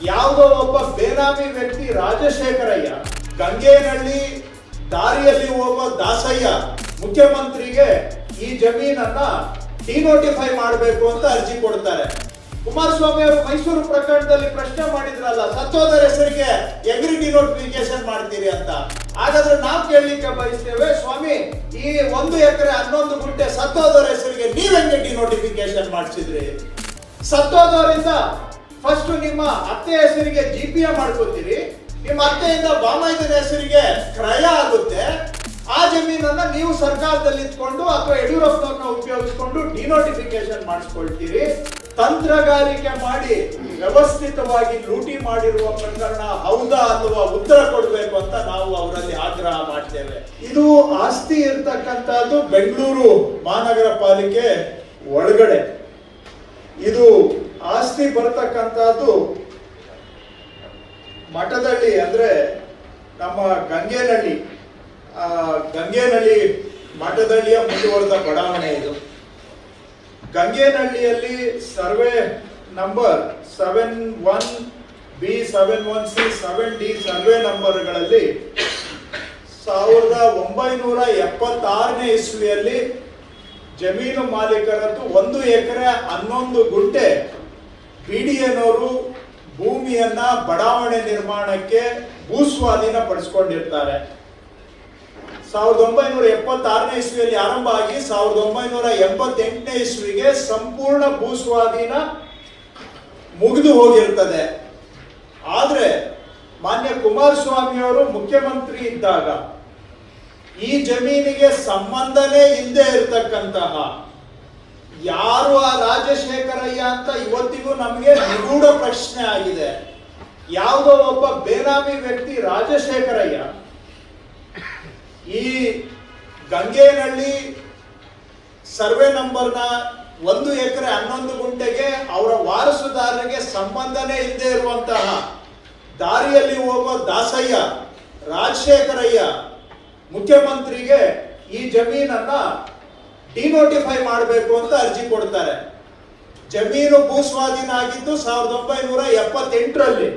ಯಾವುದೋ ಒಬ್ಬ ಬೇನಾಮಿ ವ್ಯಕ್ತಿ ರಾಜಶೇಖರಯ್ಯ ಗಂಗೇನಹಳ್ಳಿ ದಾರಿಯಲ್ಲಿ ಹೋಗುವ ದಾಸಯ್ಯ ಮುಖ್ಯಮಂತ್ರಿಗೆ ಈ ಜಮೀನನ್ನ ಡಿನೋಟಿಫೈ ಮಾಡಬೇಕು ಅಂತ ಅರ್ಜಿ ಕೊಡ್ತಾರೆ. ಕುಮಾರಸ್ವಾಮಿ ಅವರು ಮೈಸೂರು ಪ್ರಕರಣದಲ್ಲಿ ಪ್ರಶ್ನೆ ಮಾಡಿದ್ರಲ್ಲ, ಸತ್ತೋದರ ಹೆಸರಿಗೆ ಹೆಂಗ್ರಿ ಡಿನೋಟಿಫಿಕೇಶನ್ ಮಾಡ್ತೀರಿ ಅಂತ. ಹಾಗಾದ್ರೆ ನಾವು ಕೇಳಲಿಕ್ಕೆ ಬಯಸ್ತೇವೆ, ಸ್ವಾಮಿ ಈ 1 ಎಕರೆ 11 ಗುಂಟೆ ಸತ್ತೋದರ ಹೆಸರಿಗೆ ನೀವ್ ಹೆಂಗೆ ಡಿನೋಟಿಫಿಕೇಶನ್ ಮಾಡಿಸಿದ್ರಿ? ಸತ್ತೋದವರಿಂದ ಫಸ್ಟ್ ನಿಮ್ಮ ಅತ್ತೆ ಹೆಸರಿಗೆ GPA ಮಾಡ್ಕೋತೀರಿ, ನಿಮ್ಮ ಅತ್ತೆಯಿಂದ ಬಾಮೈದನ ಹೆಸರಿಗೆ ಕ್ರಯ ಆಗುತ್ತೆ. ಆ ಜಮೀನನ್ನ ನೀವು ಸರ್ಕಾರದಲ್ಲಿ ಇಟ್ಕೊಂಡು ಅಥವಾ ಯಡಿಯೂರಪ್ಪನವ್ರನ್ನ ಉಪಯೋಗಿಸಿಕೊಂಡು ಡಿನೋಟಿಫಿಕೇಶನ್ ಮಾಡಿಸ್ಕೊಳ್ತೀರಿ. ತಂತ್ರಗಾರಿಕೆ ಮಾಡಿ ವ್ಯವಸ್ಥಿತವಾಗಿ ಲೂಟಿ ಮಾಡಿರುವ ಪ್ರಕರಣ ಹೌದಾ ಅನ್ನುವ ಉತ್ತರ ಕೊಡಬೇಕು ಅಂತ ನಾವು ಅವರಲ್ಲಿ ಆಗ್ರಹ ಮಾಡ್ತೇವೆ. ಇದು ಆಸ್ತಿ ಇರ್ತಕ್ಕಂಥದ್ದು ಬೆಂಗಳೂರು ಮಹಾನಗರ ಪಾಲಿಕೆ ಒಳಗಡೆ. ಇದು ಆಸ್ತಿ ಬರ್ತಕ್ಕಂಥದ್ದು ಮಠದಳ್ಳಿ, ಅಂದ್ರೆ ನಮ್ಮ ಗಂಗೇನಹಳ್ಳಿ ಮಠದಳ್ಳಿಯ ಮುಂದುವರೆದ ಬಡಾವಣೆ ಇದು. ಗಂಗೇನಹಳ್ಳಿಯಲ್ಲಿ survey number 71B, 71C, 7D survey ನಂಬರ್ಗಳಲ್ಲಿ 1976ನೇ ಇಸ್ವಿಯಲ್ಲಿ ಜಮೀನು ಮಾಲೀಕರದ್ದು 1 ಎಕರೆ 11 ಗುಂಟೆ BDAನವರು ಭೂಮಿಯನ್ನ ಬಡಾವಣೆ ನಿರ್ಮಾಣಕ್ಕೆ ಭೂಸ್ವಾಧೀನ ಪಡಿಸಿಕೊಂಡಿರ್ತಾರೆ. 1976ನೇ ಇಸ್ವಿಯಲ್ಲಿ ಆರಂಭ ಆಗಿ 1988ನೇ ಇಸ್ವಿಗೆ ಸಂಪೂರ್ಣ ಭೂಸ್ವಾಧೀನ ಮುಗಿದು ಹೋಗಿರ್ತದೆ. ಆದ್ರೆ ಮಾನ್ಯ ಕುಮಾರಸ್ವಾಮಿ ಅವರು ಮುಖ್ಯಮಂತ್ರಿ ಇದ್ದಾಗ ಈ ಜಮೀನಿಗೆ ಸಂಬಂಧನೇ ಇಲ್ಲದೆ ಇರತಕ್ಕಂತಹ ಯಾರು ಆ ರಾಜಶೇಖರಯ್ಯ ಅಂತ ಇವತ್ತಿಗೂ ನಮಗೆ ನಿಗೂಢ ಪ್ರಶ್ನೆ ಆಗಿದೆ. ಯಾವುದೋ ಒಬ್ಬ ಬೇನಾಮಿ ವ್ಯಕ್ತಿ ರಾಜಶೇಖರಯ್ಯ ಈ ಗಂಗೇನಹಳ್ಳಿ ಸರ್ವೆ ನಂಬರ್ನ 1 ಎಕರೆ 11 ಗುಂಟೆಗೆ ಅವರ ವಾರಸುದಾರರಿಗೆ ಸಂಬಂಧನೇ ಇಲ್ಲದೆ ಇರುವಂತಹ ದಾರಿಯಲ್ಲಿ ಹೋಗುವ ದಾಸಯ್ಯ ರಾಜಶೇಖರಯ್ಯ ಮುಖ್ಯಮಂತ್ರಿಗೆ ಈ ಜಮೀನನ್ನ ಡಿನೋಟಿಫೈ ಮಾಡಬೇಕು ಅಂತ ಅರ್ಜಿ ಕೊಡ್ತಾರೆ. ಜಮೀನು ಭೂಸ್ವಾಧೀನ ಆಗಿದ್ದು 1978ರಲ್ಲಿ.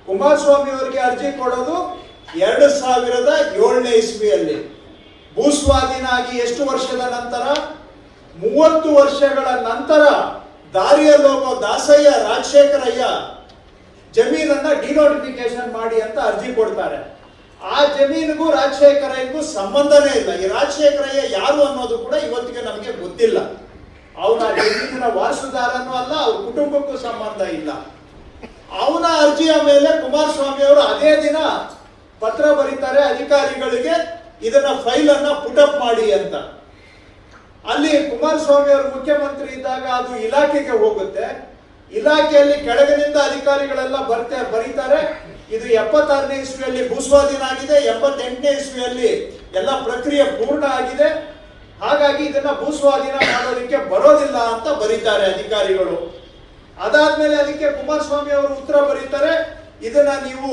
ಕುಮಾರಸ್ವಾಮಿ ಅವರಿಗೆ ಅರ್ಜಿ ಕೊಡೋದು 2007ನೇ ಇಸ್ವಿಯಲ್ಲಿ. ಭೂಸ್ವಾಧೀನ ಆಗಿ ಎಷ್ಟು ವರ್ಷದ ನಂತರ? 30 ವರ್ಷಗಳ ನಂತರ ದಾರಿಯಲ್ಲಿ ಹೋಗೋ ದಾಸಯ್ಯ ರಾಜಶೇಖರಯ್ಯ ಜಮೀನನ್ನ ಡಿನೋಟಿಫಿಕೇಶನ್ ಮಾಡಿ ಅಂತ ಅರ್ಜಿ ಕೊಡ್ತಾರೆ. ಆ ಜಮೀನಿಗೂ ರಾಜಶೇಖರಯ್ಯಗೂ ಸಂಬಂಧನೇ ಇಲ್ಲ. ಈ ರಾಜಶೇಖರಯ್ಯ ಯಾರು ಅನ್ನೋದು ಕೂಡ ಇವತ್ತಿಗೆ ನಮಗೆ ಗೊತ್ತಿಲ್ಲ. ಅವನ ಜಮೀನಿನ ವಾರಸುದಾರನೂ ಅಲ್ಲ, ಅವ್ರ ಕುಟುಂಬಕ್ಕೂ ಸಂಬಂಧ ಇಲ್ಲ. ಅವನ ಅರ್ಜಿಯ ಮೇಲೆ ಕುಮಾರಸ್ವಾಮಿ ಅವರು ಅದೇ ದಿನ ಪತ್ರ ಬರೀತಾರೆ ಅಧಿಕಾರಿಗಳಿಗೆ, ಇದನ್ನ ಫೈಲ್ ಅನ್ನ ಪುಟಪ್ ಮಾಡಿ ಅಂತ. ಅಲ್ಲಿ ಕುಮಾರಸ್ವಾಮಿ ಅವರು ಮುಖ್ಯಮಂತ್ರಿ ಇದ್ದಾಗ ಅದು ಇಲಾಖೆಗೆ ಹೋಗುತ್ತೆ. ಇಲಾಖೆಯಲ್ಲಿ ಕೆಳಗಿನಿಂದ ಅಧಿಕಾರಿಗಳೆಲ್ಲ ಬರೀತಾರೆ, ಇದು 76ನೇ ಇಸ್ವಿಯಲ್ಲಿ ಭೂಸ್ವಾಧೀನ ಆಗಿದೆ, 88ನೇ ಇಸ್ವಿಯಲ್ಲಿ ಎಲ್ಲ ಪ್ರಕ್ರಿಯೆ ಪೂರ್ಣ ಆಗಿದೆ, ಹಾಗಾಗಿ ಇದನ್ನ ಭೂಸ್ವಾಧೀನ ಮಾಡೋದಕ್ಕೆ ಬರೋದಿಲ್ಲ ಅಂತ ಬರೀತಾರೆ ಅಧಿಕಾರಿಗಳು. ಅದಾದ್ಮೇಲೆ ಅದಕ್ಕೆ ಕುಮಾರಸ್ವಾಮಿ ಅವರು ಉತ್ತರ ಬರೀತಾರೆ, ಇದನ್ನ ನೀವು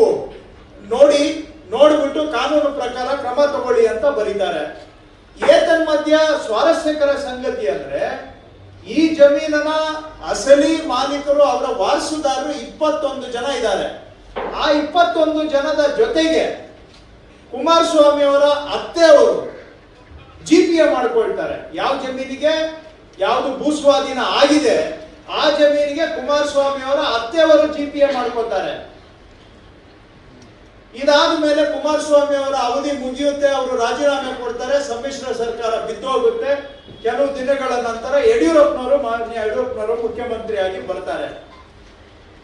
ನೋಡ್ಬಿಟ್ಟು ಕಾನೂನು ಪ್ರಕಾರ ಕ್ರಮ ತಗೊಳ್ಳಿ ಅಂತ ಬರೀತಾರೆ. ಏತನ್ಮಧ್ಯ ಸ್ವಾರಸ್ಯಕರ ಸಂಗತಿ ಅಂದ್ರೆ ಈ ಜಮೀನನ ಅಸಲಿ ಮಾಲೀಕರು ಅವರ ವಾರಸುದಾರರು 21 ಜನ ಇದ್ದಾರೆ. ಆ 21 ಜನದ ಜೊತೆಗೆ ಕುಮಾರಸ್ವಾಮಿ ಅವರ ಅತ್ತೆಯವರು GPA ಮಾಡ್ಕೊಳ್ತಾರೆ. ಯಾವ ಜಮೀನಿಗೆ ಯಾವುದು ಭೂಸ್ವಾಧೀನ ಆಗಿದೆ ಆ ಜಮೀನಿಗೆ ಕುಮಾರಸ್ವಾಮಿ ಅವರ ಅತ್ತೆಯವರು GPA ಮಾಡ್ಕೊತಾರೆ. ಇದಾದ ಮೇಲೆ ಕುಮಾರಸ್ವಾಮಿ ಅವರ ಅವಧಿ ಮುಗಿಯುತ್ತೆ, ಅವರು ರಾಜೀನಾಮೆ ಕೊಡ್ತಾರೆ, ಸಮ್ಮಿಶ್ರ ಸರ್ಕಾರ ಬಿದ್ದೋಗುತ್ತೆ. ಕೆಲವು ದಿನಗಳ ನಂತರ ಮಾನ್ಯ ಯಡಿಯೂರಪ್ಪನವರು ಮುಖ್ಯಮಂತ್ರಿಯಾಗಿ ಬರ್ತಾರೆ.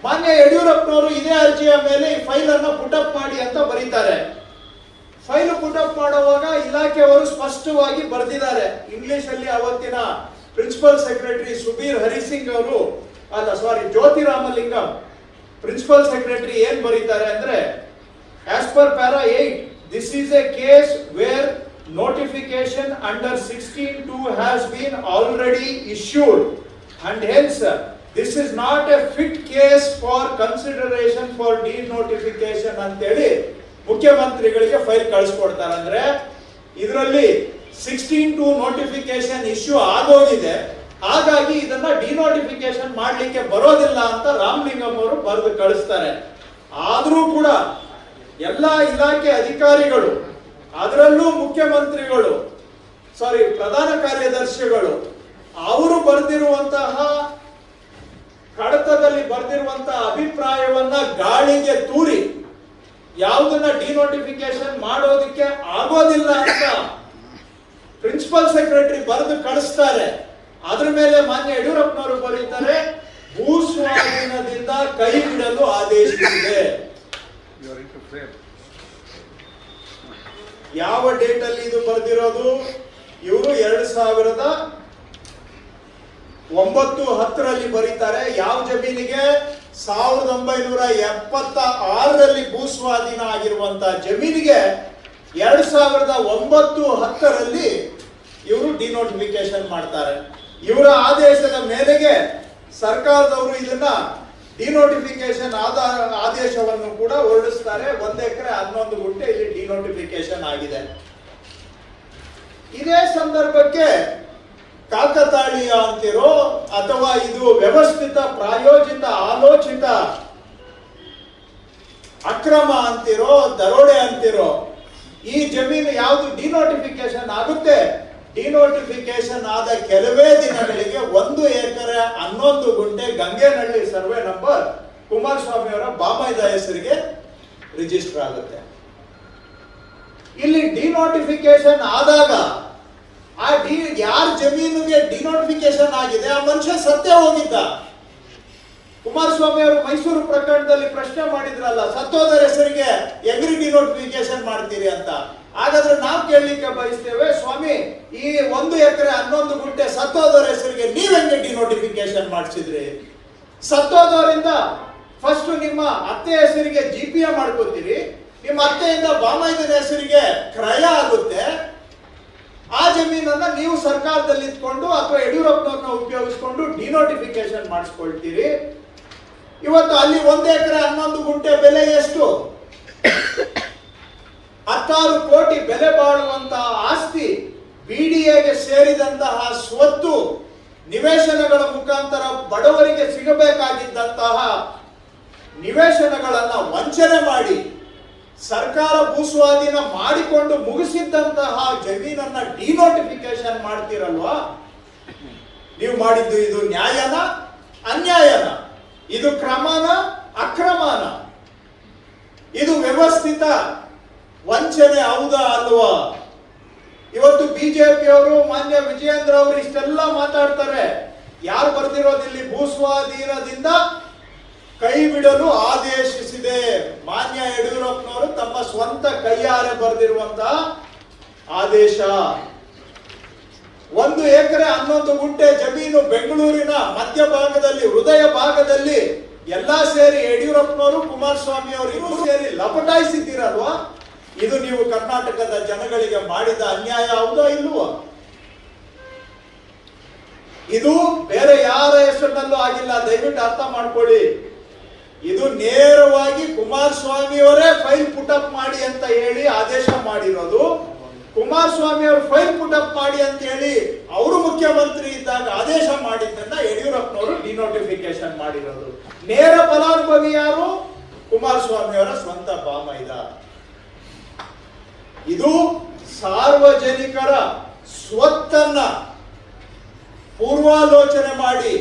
ಮಾನ್ಯ ಯಡಿಯೂರಪ್ಪನವರು ಇದೇ ಅರ್ಜಿಯ ಮೇಲೆ ಈ ಫೈಲ್ ಅನ್ನ ಪುಟಪ್ ಮಾಡಿ ಅಂತ ಬರೀತಾರೆ. ಫೈಲ್ ಪುಟಪ್ ಮಾಡುವಾಗ ಇಲಾಖೆಯವರು ಸ್ಪಷ್ಟವಾಗಿ ಬರೆದಿದ್ದಾರೆ ಇಂಗ್ಲಿಷ್ ಅಲ್ಲಿ. ಅವತ್ತಿನ ಪ್ರಿನ್ಸಿಪಲ್ ಸೆಕ್ರೆಟರಿ ಸುಬೀರ್ ಹರಿಸಿಂಗ್ ಅವರು ಜ್ಯೋತಿರಾಮಲಿಂಗಂ ಪ್ರಿನ್ಸಿಪಲ್ ಸೆಕ್ರೆಟರಿ ಏನ್ ಬರೀತಾರೆ ಅಂದ್ರೆ, as per para 8, this is a case where notification under 16(2) has been already issued and hence this is not a fit case for consideration for denotification ಅಂತೇಳಿ ಮುಖ್ಯಮಂತ್ರಿಗಳಿಗೆ file ಕಳಿಸ್ಕೊಡ್ತಾರೆ. ಅಂದ್ರೆ ಇದರಲ್ಲಿ 16(2) notification issue ಆಗೋಗಿದೆ, ಹಾಗಾಗಿ ಇದನ್ನ ಡಿನೋಟಿಫಿಕೇಶನ್ ಮಾಡ್ಲಿಕ್ಕೆ ಬರೋದಿಲ್ಲ ಅಂತ ರಾಮಲಿಂಗಂ ಅವರು ಬರೆದು ಕಳಿಸ್ತಾರೆ. ಆದ್ರೂ ಕೂಡ ಎಲ್ಲ ಇಲಾಖೆ ಅಧಿಕಾರಿಗಳು, ಅದರಲ್ಲೂ ಮುಖ್ಯಮಂತ್ರಿಗಳು, ಪ್ರಧಾನ ಕಾರ್ಯದರ್ಶಿಗಳು, ಅವರು ಬರೆದಿರುವಂತಹ ಕಡತದಲ್ಲಿ ಬರೆದಿರುವಂತಹ ಅಭಿಪ್ರಾಯವನ್ನ ಗಾಳಿಗೆ ತೂರಿ ಯಾವುದನ್ನ ಡಿನೋಟಿಫಿಕೇಶನ್ ಮಾಡೋದಕ್ಕೆ ಆಗೋದಿಲ್ಲ ಅಂತ ಪ್ರಿನ್ಸಿಪಲ್ ಸೆಕ್ರೆಟರಿ ಬರೆದು ಕಳಿಸ್ತಾರೆ. ಅದ್ರ ಮೇಲೆ ಮಾನ್ಯ ಯಡಿಯೂರಪ್ಪನವರು ಬರೀತಾರೆ, ಭೂ ಸ್ವಾಧೀನದಿಂದ ಕೈ ಬಿಡಲು ಆದೇಶಿಸಿದೆ. ಯಾವ ಡೇಟ್ ಅಲ್ಲಿ ಇದು ಬರೆದಿರೋದು? ಇವರು 2009-10 ಬರೀತಾರೆ. ಯಾವ ಜಮೀನಿಗೆ? 1976 ಭೂ ಸ್ವಾಧೀನ ಆಗಿರುವಂತಹ ಜಮೀನಿಗೆ 2009-10 ಇವರು ಡಿನೋಟಿಫಿಕೇಶನ್ ಮಾಡ್ತಾರೆ. ಇವರ ಆದೇಶದ ಮೇರೆಗೆ ಸರ್ಕಾರದವರು ಇದನ್ನ ಡಿನೋಟಿಫಿಕೇಶನ್ ಆದೇಶವನ್ನು ಕೂಡ ಹೊರಡಿಸ್ತಾರೆ. 1 ಎಕರೆ 11 ಗುಂಟೆ ಇಲ್ಲಿ ಡಿನೋಟಿಫಿಕೇಶನ್ ಆಗಿದೆ. ಇದೇ ಸಂದರ್ಭಕ್ಕೆ ಕಾಕತಾಳೀಯ ಅಂತಿರೋ ಅಥವಾ ಇದು ವ್ಯವಸ್ಥಿತ ಪ್ರಾಯೋಜಿತ ಆಲೋಚಿತ ಅಕ್ರಮ ಅಂತಿರೋ ದರೋಡೆ ಅಂತಿರೋ, ಈ ಜಮೀನು ಯಾವುದು ಡಿನೋಟಿಫಿಕೇಶನ್ ಆಗುತ್ತೆ, ಡಿನೋಟಿಫಿಕೇಶನ್ ಆದ ಕೆಲವೇ ದಿನಗಳಿಗೆ 1 ಎಕರೆ 11 ಗುಂಟೆ ಗಂಗೇನಹಳ್ಳಿ ಸರ್ವೆ ನಂಬರ್ ಕುಮಾರಸ್ವಾಮಿ ಅವರ ಬಾಮೈದ ಹೆಸರಿಗೆ ರಿಜಿಸ್ಟರ್ ಆಗುತ್ತೆ. ಇಲ್ಲಿ ಡಿನೋಟಿಫಿಕೇಶನ್ ಆದಾಗ ಯಾರ ಜಮೀನಿಗೆ ಡಿನೋಟಿಫಿಕೇಶನ್ ಆಗಿದೆ ಆ ಮನುಷ್ಯ ಸತ್ತೇ ಹೋಗಿದ್ದ. ಕುಮಾರಸ್ವಾಮಿ ಅವರು ಮೈಸೂರು ಪ್ರಕರಣದಲ್ಲಿ ಪ್ರಶ್ನೆ ಮಾಡಿದ್ರಲ್ಲ, ಸತ್ತೋದರ ಹೆಸರಿಗೆ ಹೆಂಗ್ರಿ ಡಿನೋಟಿಫಿಕೇಶನ್ ಮಾಡ್ತೀರಿ ಅಂತ. ಹಾಗಾದ್ರೆ ನಾವು ಕೇಳಲಿಕ್ಕೆ ಬಯಸ್ತೇವೆ, ಸ್ವಾಮಿ ಈ 1 ಎಕರೆ 11 ಗುಂಟೆ ಸತ್ತೋದರ ಹೆಸರಿಗೆ ನೀವ್ ಹೆಂಗೆ ಡಿನೋಟಿಫಿಕೇಶನ್ ಮಾಡಿಸಿದ್ರಿ? ಸತ್ತೋದವರಿಂದ ಫಸ್ಟ್ ನಿಮ್ಮ ಅತ್ತೆ ಹೆಸರಿಗೆ GPA ಮಾಡ್ಕೋತೀರಿ, ನಿಮ್ಮ ಅತ್ತೆಯಿಂದ ಬಾಮೈದನ ಹೆಸರಿಗೆ ಕ್ರಯ ಆಗುತ್ತೆ. ಆ ಜಮೀನನ್ನ ನೀವು ಸರ್ಕಾರದಲ್ಲಿ ಇಟ್ಕೊಂಡು ಅಥವಾ ಯಡಿಯೂರಪ್ಪನವ್ರನ್ನ ಉಪಯೋಗಿಸ್ಕೊಂಡು ಡಿನೋಟಿಫಿಕೇಶನ್ ಮಾಡಿಸ್ಕೊಳ್ತೀರಿ. ಇವತ್ತು ಅಲ್ಲಿ 1 ಎಕರೆ 11 ಗುಂಟೆ ಬೆಲೆ ಎಷ್ಟು? 16 ಕೋಟಿ ಬೆಲೆ ಬಾಳುವಂತಹ ಆಸ್ತಿ, BDAಗೆ ಸೇರಿದಂತಹ ಸ್ವತ್ತು, ನಿವೇಶನಗಳ ಮುಖಾಂತರ ಬಡವರಿಗೆ ಸಿಗಬೇಕಾಗಿದ್ದಂತಹ ನಿವೇಶನಗಳನ್ನ ವಂಚನೆ ಮಾಡಿ ಸರ್ಕಾರ ಭೂಸ್ವಾಧೀನ ಮಾಡಿಕೊಂಡು ಮುಗಿಸಿದ್ದಂತಹ ಜಮೀನನ್ನ ಡಿನೋಟಿಫಿಕೇಶನ್ ಮಾಡ್ತಿರಲ್ವಾ? ನೀವು ಮಾಡಿದ್ದು ಇದು ನ್ಯಾಯನ ಅನ್ಯಾಯನ? ಇದು ಕ್ರಮನ ಅಕ್ರಮನ? ಇದು ವ್ಯವಸ್ಥಿತ ವಂಚನೆ ಹೌದಾ ಅಲ್ವಾ? ಇವತ್ತು ಬಿಜೆಪಿ ಅವರು ಮಾನ್ಯ ವಿಜಯೇಂದ್ರ ಅವರು ಇಷ್ಟೆಲ್ಲ ಮಾತಾಡ್ತಾರೆ. ಯಾರು ಬರ್ದಿರೋದಿಲ್ಲಿ? ಭೂಸ್ವಾಧೀನದಿಂದ ಕೈ ಬಿಡಲು ಆದೇಶಿಸಿದೆ. ಮಾನ್ಯ ಯಡಿಯೂರಪ್ಪನವರು ತಮ್ಮ ಸ್ವಂತ ಕೈಯಾರೆ ಬರೆದಿರುವಂತಹ ಆದೇಶ. 1 ಎಕರೆ 11 ಗುಂಟೆ ಜಮೀನು ಬೆಂಗಳೂರಿನ ಮಧ್ಯಭಾಗದಲ್ಲಿ, ಹೃದಯ ಭಾಗದಲ್ಲಿ ಎಲ್ಲಾ ಸೇರಿ ಯಡಿಯೂರಪ್ಪನವರು ಕುಮಾರಸ್ವಾಮಿ ಅವರು ಇಬ್ಬರು ಸೇರಿ ಲಪಟಾಯಿಸಿದ್ದೀರಲ್ವಾ? ಇದು ನೀವು ಕರ್ನಾಟಕದ ಜನಗಳಿಗೆ ಮಾಡಿದ ಅನ್ಯಾಯ ಹೌದಾ ಇಲ್ವಾ? ಇದು ಬೇರೆ ಯಾರ ಹೆಸರಿನಲ್ಲೂ ಆಗಿಲ್ಲ, ದಯವಿಟ್ಟು ಅರ್ಥ ಮಾಡ್ಕೊಳ್ಳಿ. ಇದು ನೇರವಾಗಿ ಕುಮಾರಸ್ವಾಮಿ ಅವರೇ ಫೈಲ್ ಪುಟಪ್ ಮಾಡಿ ಅಂತ ಹೇಳಿ ಆದೇಶ ಮಾಡಿರೋದು. ಕುಮಾರಸ್ವಾಮಿ ಅವರು ಫೈಲ್ ಪುಟಪ್ ಮಾಡಿ ಅಂತ ಹೇಳಿ ಅವರು ಮುಖ್ಯಮಂತ್ರಿ ಇದ್ದಾಗ ಆದೇಶ ಮಾಡಿದ್ದನ್ನ ಯಡಿಯೂರಪ್ಪನವರು ಡಿನೋಟಿಫಿಕೇಶನ್ ಮಾಡಿರೋದು. ನೇರ ಫಲಾನುಭವಿ ಯಾರು? ಕುಮಾರಸ್ವಾಮಿ ಅವರ ಸ್ವಂತ ಬಾಮೈದ. ಇದು ಸಾರ್ವಜನಿಕರ ಸ್ವತ್ತನ್ನ ಪೂರ್ವಾಲೋಚನೆ ಮಾಡಿ,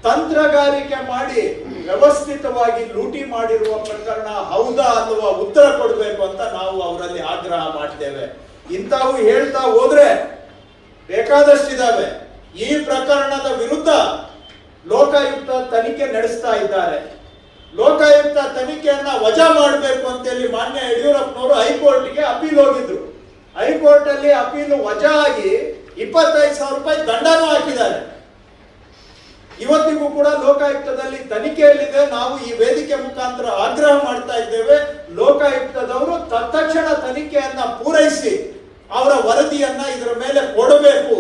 ತಂತ್ರಗಾರಿಕೆ ಮಾಡಿ, ವ್ಯವಸ್ಥಿತವಾಗಿ ಲೂಟಿ ಮಾಡಿರುವ ಪ್ರಕರಣ ಹೌದಾ ಅಥವಾ ಉತ್ತರ ಕೊಡಬೇಕು ಅಂತ ನಾವು ಅವರಲ್ಲಿ ಆಗ್ರಹ ಮಾಡ್ತೇವೆ. ಇಂಥವು ಹೇಳ್ತಾ ಹೋದ್ರೆ ಬೇಕಾದಷ್ಟಿದಾವೆ. ಈ ಪ್ರಕರಣದ ವಿರುದ್ಧ ಲೋಕಾಯುಕ್ತ ತನಿಖೆ ನಡೆಸ್ತಾ ಇದ್ದಾರೆ. ಲೋಕಾಯುಕ್ತ ತನಿಖೆಯನ್ನ ವಜಾ ಮಾಡಬೇಕು ಅಂತೇಳಿ ಮಾನ್ಯ ಯಡಿಯೂರಪ್ಪನವರು ಹೈಕೋರ್ಟ್ಗೆ ಅಪೀಲ್ ಹೋಗಿದ್ರು. ಹೈಕೋರ್ಟ್ ಅಲ್ಲಿ ಅಪೀಲು ವಜಾ ಆಗಿ 25,000 ರೂಪಾಯಿ ದಂಡನೂ ಹಾಕಿದ್ದಾರೆ. ಇವತ್ತಿಗೂ ಕೂಡ ಲೋಕಾಯುಕ್ತದಲ್ಲಿ ತನಿಖೆಯಲ್ಲಿದೆ. ನಾವು ಈ ವೇದಿಕೆ ಮುಖಾಂತರ ಆಗ್ರಹ ಮಾಡ್ತಾ ಇದ್ದೇವೆ, ಲೋಕಾಯುಕ್ತದವರು ತತ್ಕ್ಷಣ ತನಿಖೆಯನ್ನ ಪೂರೈಸಿ ಅವರ ವರದಿಯನ್ನ ಇದರ ಮೇಲೆ ಕೊಡಬೇಕು.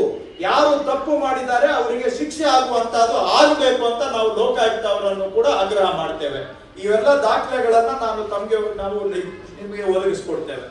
ಯಾರು ತಪ್ಪು ಮಾಡಿದ್ದಾರೆ ಅವರಿಗೆ ಶಿಕ್ಷೆ ಆಗುವಂತಹದ್ದು ಆಗಬೇಕು ಅಂತ ನಾವು ಲೋಕಾಯುಕ್ತ ಅವರನ್ನು ಕೂಡ ಆಗ್ರಹ ಮಾಡ್ತೇವೆ. ಇವೆಲ್ಲ ದಾಖಲೆಗಳನ್ನ ನಾವು ನಿಮಗೆ ಒದಗಿಸಿಕೊಡ್ತೇವೆ.